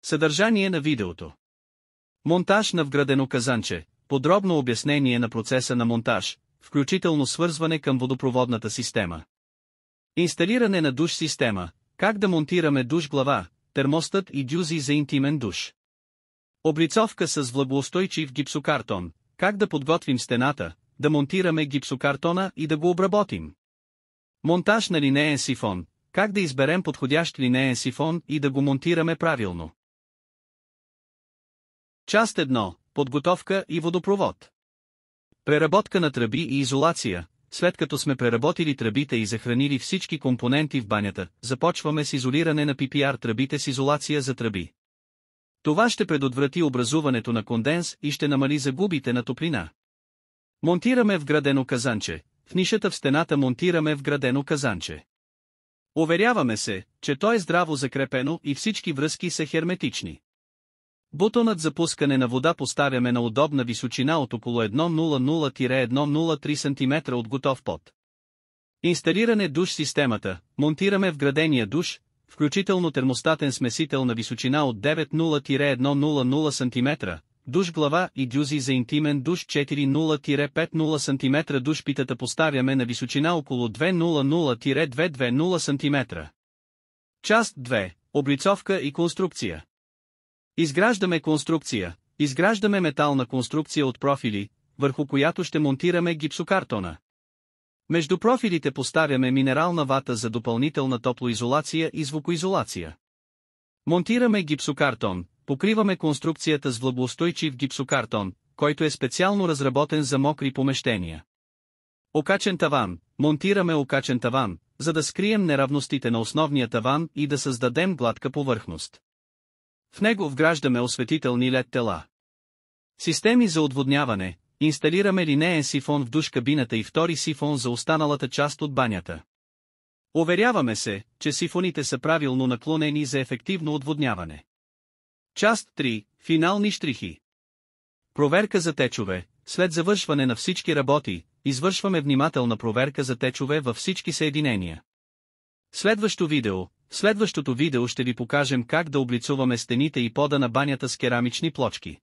Съдържание на видеото. Монтаж на вградено казанче. Подробно обяснение на процеса на монтаж, включително свързване към водопроводната система. Инсталиране на душ система. Как да монтираме душ глава, термостат и дюзи за интимен душ. Облицовка с влагоустойчив гипсокартон. Как да подготвим стената, да монтираме гипсокартона и да го обработим. Монтаж на линеен сифон. Как да изберем подходящ линеен сифон и да го монтираме правилно. Част 1. Подготовка и водопровод. Преработка на тръби и изолация. След като сме преработили тръбите и захранили всички компоненти в банята, започваме с изолиране на PPR тръбите с изолация за тръби. Това ще предотврати образуването на конденс и ще намали загубите на топлина. Монтираме вградено казанче. В нишата в стената монтираме вградено казанче. Уверяваме се, че то е здраво закрепено и всички връзки са херметични. Бутонът за пускане на вода поставяме на удобна височина от около 1,00-1,03 см от готов пот. Инсталиране душ системата. Монтираме вградения душ, включително термостатен смесител на височина от 9,0-1,00 см, душ глава и дюзи за интимен душ 4,0-5,0 см. Душ питата поставяме на височина около 2,00-2,20 см. Част 2. Облицовка и конструкция. Изграждаме конструкция. Изграждаме метална конструкция от профили, върху която ще монтираме гипсокартона. Между профилите поставяме минерална вата за допълнителна топлоизолация и звукоизолация. Монтираме гипсокартон. Покриваме конструкцията с влагоустойчив гипсокартон, който е специално разработен за мокри помещения. Окачен таван. Монтираме окачен таван, за да скрием неравностите на основния таван и да създадем гладка повърхност. В него вграждаме осветителни LED тела. Системи за отводняване. Инсталираме линеен сифон в душ кабината и втори сифон за останалата част от банята. Уверяваме се, че сифоните са правилно наклонени за ефективно отводняване. Част 3. Финални щрихи. Проверка за течове. След завършване на всички работи, извършваме внимателна проверка за течове във всички съединения. В следващото видео ще ви покажем как да облицуваме стените и пода на банята с керамични плочки.